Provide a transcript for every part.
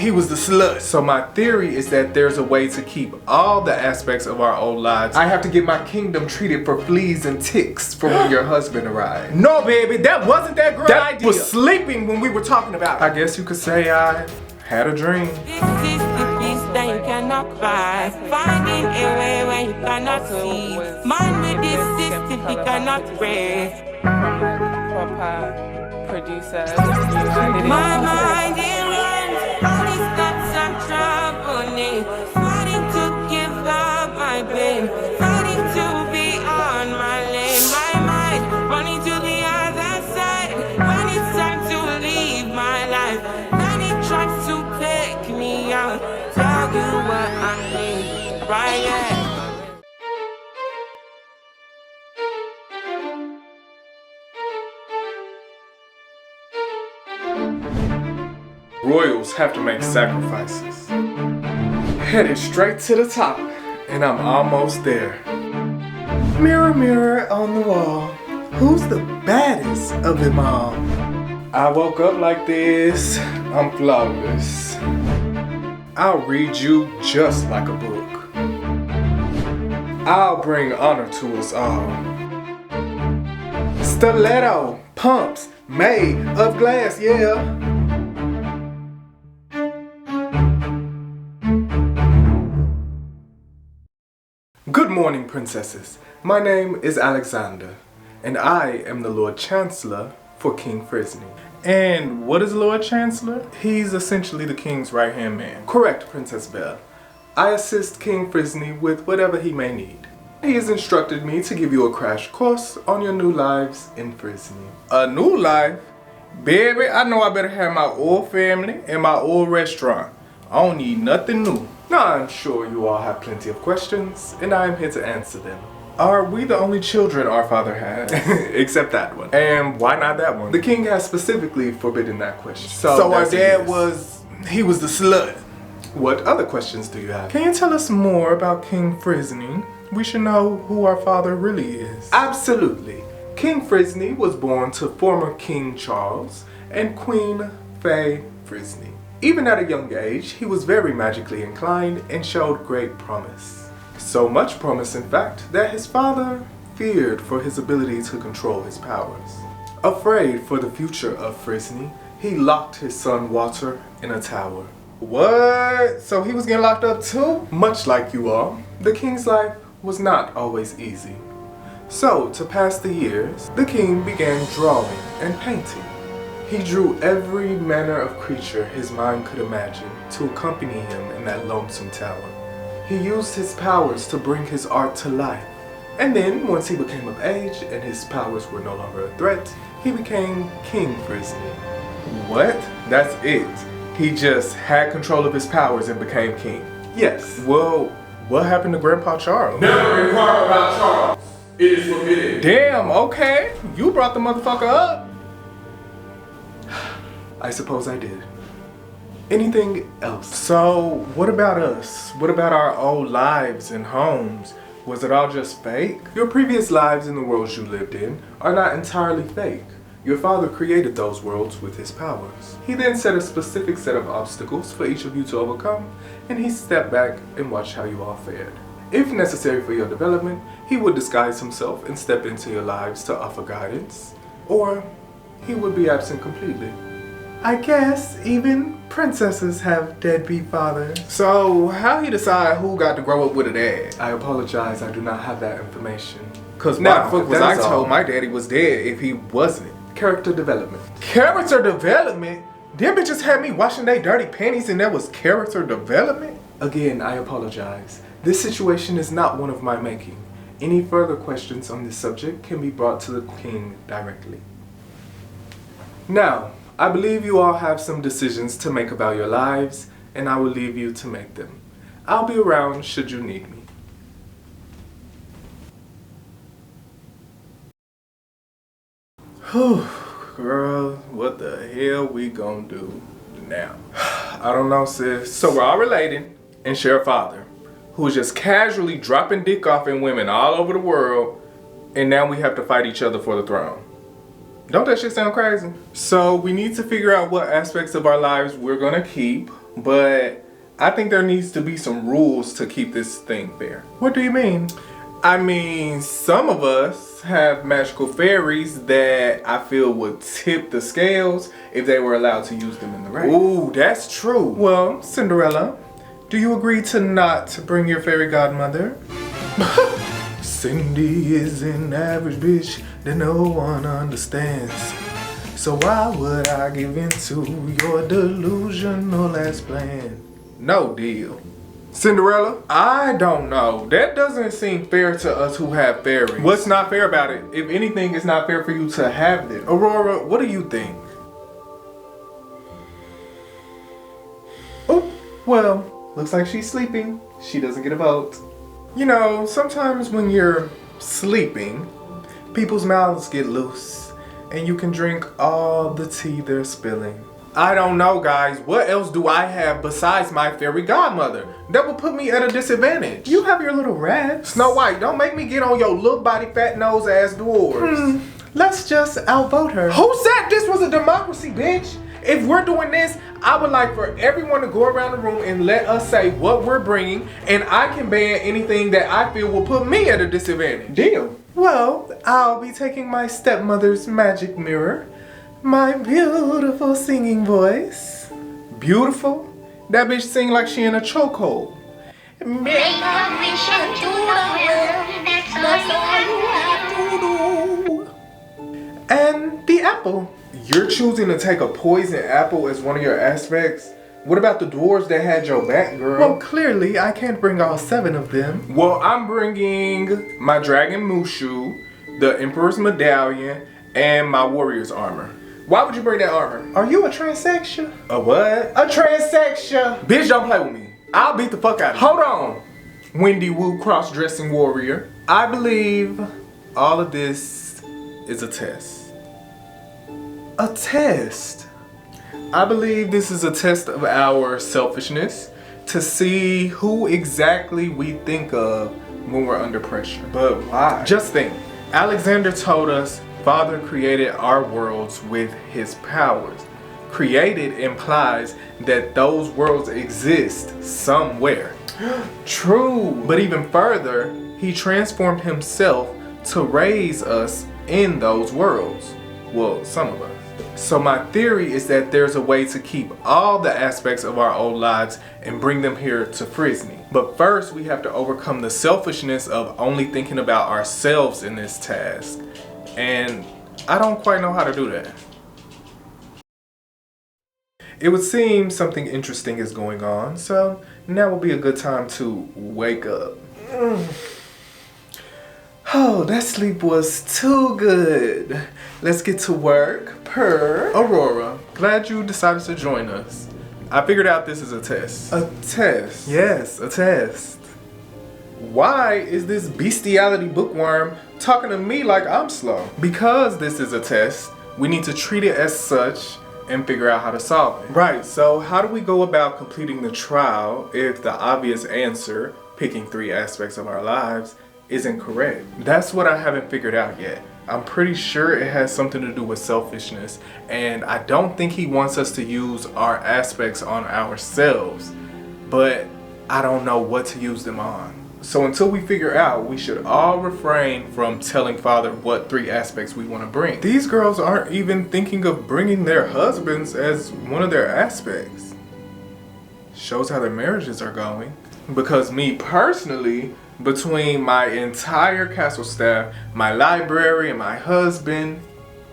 he was the slut. So my theory is that there's a way to keep all the aspects of our old lives. I have to get my kingdom treated for fleas and ticks for when your husband arrived. No, baby, that wasn't that girl idea. That was sleeping when we were talking about it. I guess you could say I had a dream. This is the peace that you cannot buy. Finding a way where you cannot see. Man with this system he cannot break. Proper producer. My mind it runs. All these thoughts are troubling. Fighting to give up my pain. Fighting to be on my lane. My mind running to the other side. When it's time to leave my life, then it tries to take me out. Tell you what I need, right? Yeah. Royals have to make sacrifices. Headed straight to the top, and I'm almost there. Mirror, mirror on the wall, who's the baddest of them all? I woke up like this, I'm flawless. I'll read you just like a book. I'll bring honor to us all. Stiletto pumps made of glass, yeah. Good morning, princesses. My name is Alexander, and I am the Lord Chancellor for King Frisney. And what is Lord Chancellor? He's essentially the king's right-hand man. Correct, Princess Belle. I assist King Frisney with whatever he may need. He has instructed me to give you a crash course on your new lives in Frisney. A new life? Baby, I know I better have my old family and my old restaurant. I don't need nothing new. Now, I'm sure you all have plenty of questions, and I am here to answer them. Are we the only children our father has? Except that one. And why not that one? The king has specifically forbidden that question. So our dad he was the slut. What other questions do you have? Can you tell us more about King Frisney? We should know who our father really is. Absolutely. King Frisney was born to former King Charles and Queen Faye Frisney. Even at a young age, he was very magically inclined and showed great promise. So much promise, in fact, that his father feared for his ability to control his powers. Afraid for the future of Frisney, he locked his son Walter in a tower. What? So he was getting locked up too? Much like you all, the king's life was not always easy. So, to pass the years, the king began drawing and painting. He drew every manner of creature his mind could imagine to accompany him in that lonesome tower. He used his powers to bring his art to life. And then, once he became of age and his powers were no longer a threat, he became King Frisney. What? That's it? He just had control of his powers and became king? Yes. Well, what happened to Grandpa Charles? Never inquire about Charles. It is forbidden. Damn, okay. You brought the motherfucker up. I suppose I did. Anything else? So, what about us? What about our old lives and homes? Was it all just fake? Your previous lives in the worlds you lived in are not entirely fake. Your father created those worlds with his powers. He then set a specific set of obstacles for each of you to overcome, and he stepped back and watched how you all fared. If necessary for your development, he would disguise himself and step into your lives to offer guidance, or he would be absent completely. I guess even princesses have deadbeat fathers. So, how he decide who got to grow up with a dad? I apologize, I do not have that information. Cause why the fuck was I told my daddy was dead if he wasn't? Character development. Character development? Them bitches had me washing their dirty panties and that was character development? Again, I apologize. This situation is not one of my making. Any further questions on this subject can be brought to the king directly. Now, I believe you all have some decisions to make about your lives, and I will leave you to make them. I'll be around should you need me. Whew, girl, what the hell we gonna do now? I don't know, sis. So we're all related and share a father who is just casually dropping dick off in women all over the world, and now we have to fight each other for the throne. Don't that shit sound crazy? So we need to figure out what aspects of our lives we're gonna keep, but I think there needs to be some rules to keep this thing fair. What do you mean? I mean, some of us have magical fairies that I feel would tip the scales if they were allowed to use them in the race. Ooh, that's true. Well, Cinderella, do you agree to not bring your fairy godmother? Cindy is an average bitch that no one understands. So why would I give in to your delusional ass plan? No deal. Cinderella? I don't know. That doesn't seem fair to us who have fairies. What's not fair about it? If anything, it's not fair for you to have them. Aurora, what do you think? Oh, well, looks like she's sleeping. She doesn't get a vote. You know, sometimes when you're sleeping, people's mouths get loose and you can drink all the tea they're spilling. I don't know, guys. What else do I have besides my fairy godmother? That will put me at a disadvantage. You have your little rats. Snow White, don't make me get on your little body fat nose ass dwarves. Let's just outvote her. Who said this was a democracy, bitch? If we're doing this, I would like for everyone to go around the room and let us say what we're bringing, and I can ban anything that I feel will put me at a disadvantage. Deal. Well, I'll be taking my stepmother's magic mirror, my beautiful singing voice. Beautiful? That bitch sing like she in a chokehold. Make my mission to the will, that's all you have to do. And the apple. You're choosing to take a poison apple as one of your aspects? What about the dwarves that had your back, girl? Well, clearly, I can't bring all 7 of them. Well, I'm bringing my dragon Mushu, the Emperor's Medallion, and my warrior's armor. Why would you bring that armor? Are you a transsexual? A what? A transsexual. Bitch, don't play with me. I'll beat the fuck out of you. Hold on. Wendy Wu cross-dressing warrior. I believe all of this is a test. A test? I believe this is a test of our selfishness to see who exactly we think of when we're under pressure. But why? Just think. Alexander told us Father created our worlds with his powers. Created implies that those worlds exist somewhere. True. But even further, he transformed himself to raise us in those worlds. Well, some of us. So my theory is that there's a way to keep all the aspects of our old lives and bring them here to Frisney. But first we have to overcome the selfishness of only thinking about ourselves in this task. And I don't quite know how to do that. It would seem something interesting is going on, so now will be a good time to wake up. Oh, that sleep was too good. Let's get to work. Aurora, glad you decided to join us. I figured out this is a test. A test? Yes, a test. Why is this bestiality bookworm talking to me like I'm slow? Because this is a test, we need to treat it as such and figure out how to solve it. Right, so how do we go about completing the trial if the obvious answer, picking 3 aspects of our lives, isn't correct? That's what I haven't figured out yet. I'm pretty sure it has something to do with selfishness, and I don't think he wants us to use our aspects on ourselves, but I don't know what to use them on. So until we figure out, we should all refrain from telling Father what 3 aspects we want to bring. These girls aren't even thinking of bringing their husbands as one of their aspects. Shows how their marriages are going. Because me personally, between my entire castle staff, my library, and my husband,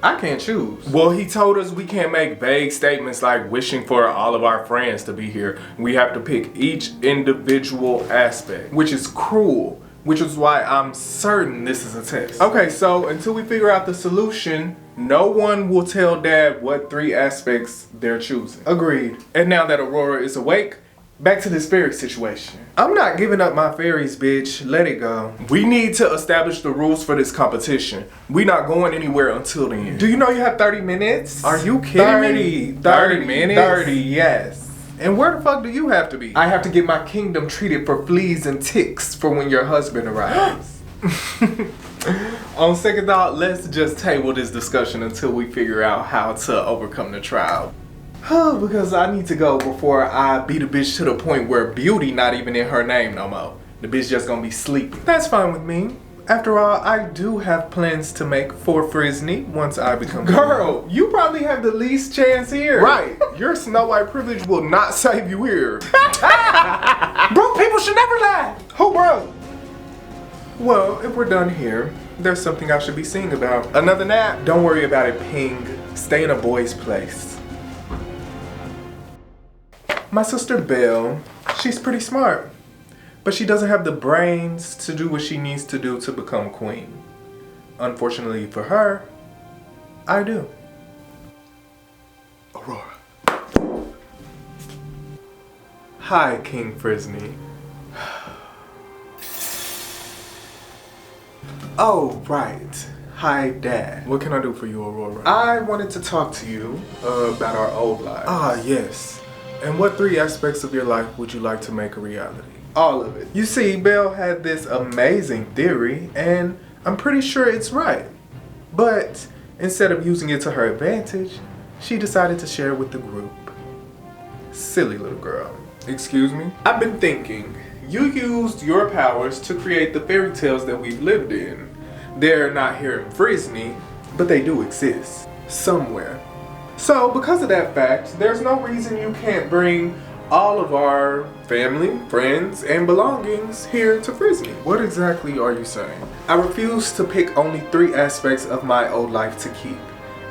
I can't choose. Well, he told us we can't make vague statements like wishing for all of our friends to be here. We have to pick each individual aspect, which is cruel, which is why I'm certain this is a test. Okay, so until we figure out the solution, no one will tell Dad what 3 aspects they're choosing. Agreed. And now that Aurora is awake, back to this fairy situation. I'm not giving up my fairies, bitch. Let it go. We need to establish the rules for this competition. We not going anywhere until the end. Do you know you have 30 minutes? Are you kidding me? 30 minutes? 30, yes. And where the fuck do you have to be? I have to get my kingdom treated for fleas and ticks for when your husband arrives. On second thought, let's just table this discussion until we figure out how to overcome the trial. Because I need to go before I beat a bitch to the point where beauty not even in her name no more. The bitch just gonna be sleeping. That's fine with me. After all, I do have plans to make for Frisney once I become Girl, you probably have the least chance here. Right. Your Snow White privilege will not save you here. Bro, people should never lie. Who, bro? Well, if we're done here, there's something I should be seeing about. Another nap? Don't worry about it, Ping. Stay in a boy's place. My sister Belle, she's pretty smart. But she doesn't have the brains to do what she needs to do to become queen. Unfortunately for her, I do. Aurora. Hi, King Frisney. Oh, right. Hi, Dad. What can I do for you, Aurora? I wanted to talk to you about our old lives. Ah, yes. And what 3 aspects of your life would you like to make a reality? All of it. You see, Belle had this amazing theory, and I'm pretty sure it's right. But instead of using it to her advantage, she decided to share it with the group. Silly little girl. Excuse me? I've been thinking, you used your powers to create the fairy tales that we've lived in. They're not here in Frisney, but they do exist. Somewhere. So, because of that fact, there's no reason you can't bring all of our family, friends, and belongings here to Frisney. What exactly are you saying? I refuse to pick only 3 aspects of my old life to keep.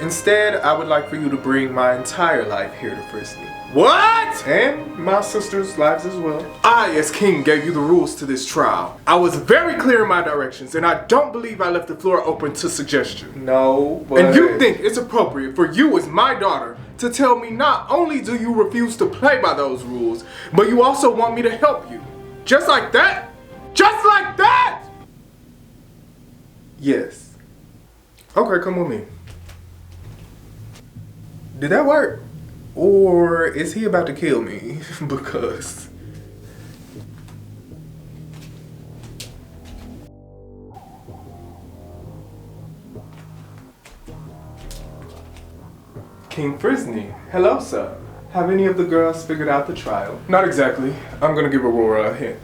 Instead, I would like for you to bring my entire life here to Frisney. What? And my sister's lives as well. I, as king, gave you the rules to this trial. I was very clear in my directions, and I don't believe I left the floor open to suggestion. No, but... And you think it's appropriate for you as my daughter to tell me not only do you refuse to play by those rules, but you also want me to help you. Just like that? Just like that? Yes. Okay, come with me. Did that work? Or is he about to kill me? Because... King Frisney, hello sir. Have any of the girls figured out the trial? Not exactly. I'm gonna give Aurora a hint.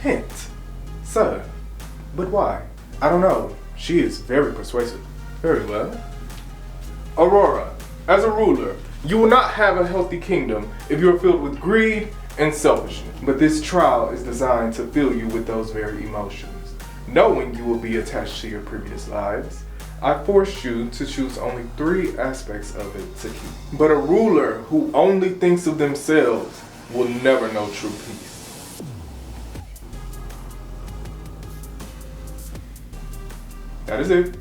Hint? Sir, but why? I don't know. She is very persuasive. Very well. Aurora, as a ruler, you will not have a healthy kingdom if you are filled with greed and selfishness. But this trial is designed to fill you with those very emotions. Knowing you will be attached to your previous lives, I forced you to choose only 3 aspects of it to keep. But a ruler who only thinks of themselves will never know true peace. That is it.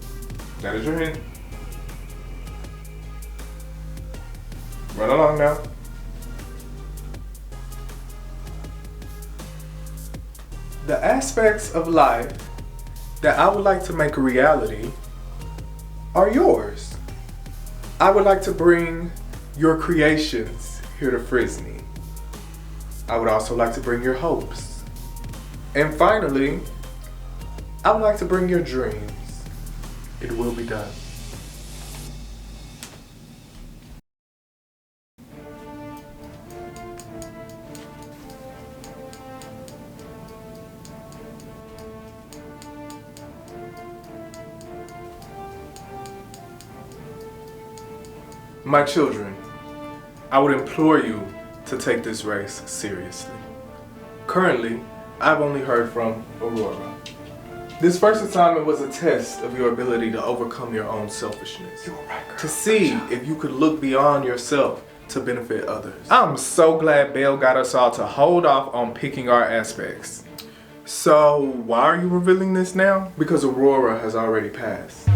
That is your hint. Run along now. The aspects of life that I would like to make a reality are yours. I would like to bring your creations here to Frisney. I would also like to bring your hopes. And finally, I would like to bring your dreams. It will be done. My children, I would implore you to take this race seriously. Currently, I've only heard from Aurora. This first assignment was a test of your ability to overcome your own selfishness. You were right, girl. To see if you could look beyond yourself to benefit others. I'm so glad Belle got us all to hold off on picking our aspects. So, why are you revealing this now? Because Aurora has already passed.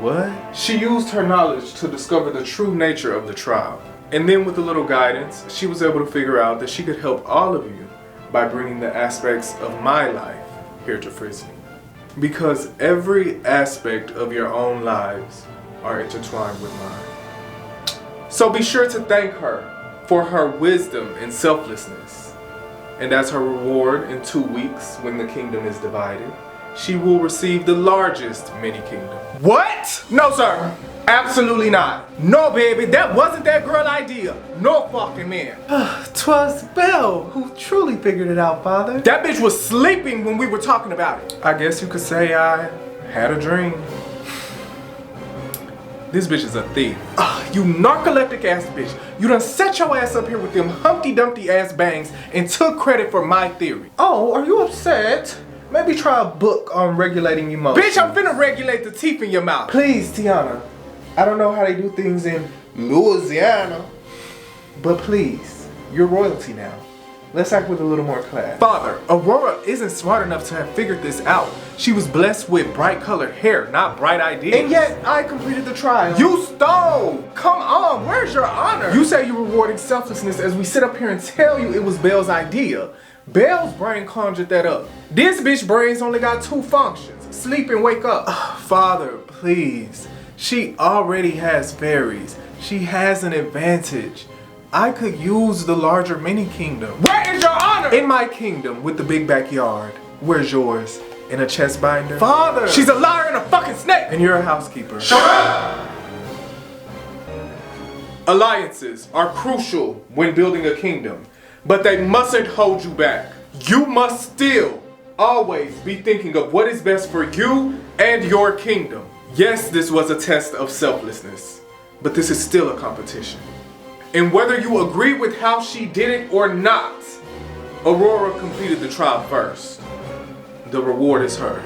What? She used her knowledge to discover the true nature of the trial. And then with a little guidance, she was able to figure out that she could help all of you by bringing the aspects of my life here to Frisney. Because every aspect of your own lives are intertwined with mine. So be sure to thank her for her wisdom and selflessness. And as her reward in 2 weeks when the kingdom is divided, she will receive the largest mini-kingdom. What? No, sir. Absolutely not. No, baby, that wasn't that girl idea. No fucking man. 'Twas Belle who truly figured it out, Father. That bitch was sleeping when we were talking about it. I guess you could say I had a dream. This bitch is a thief. You narcoleptic ass bitch. You done set your ass up here with them Humpty Dumpty ass bangs and took credit for my theory. Oh, are you upset? Maybe try a book on regulating emotions. Bitch, I'm finna regulate the teeth in your mouth. Please, Tiana. I don't know how they do things in Louisiana, but please, you're royalty now. Let's act with a little more class. Father, Aurora isn't smart enough to have figured this out. She was blessed with bright colored hair, not bright ideas. And yet, I completed the trial. You stole! Come on, where's your honor? You say you're rewarding selflessness as we sit up here and tell you it was Belle's idea. Belle's brain conjured that up. This bitch brain's only got 2 functions. Sleep and wake up. Father, please. She already has fairies. She has an advantage. I could use the larger mini kingdom. Where is your honor? In my kingdom with the big backyard. Where's yours? In a chest binder? Father! She's a liar and a fucking snake! And you're a housekeeper. Shut up! Alliances are crucial when building a kingdom, but they mustn't hold you back. You must still always be thinking of what is best for you and your kingdom. Yes, this was a test of selflessness, but this is still a competition. And whether you agree with how she did it or not, Aurora completed the trial first. The reward is hers.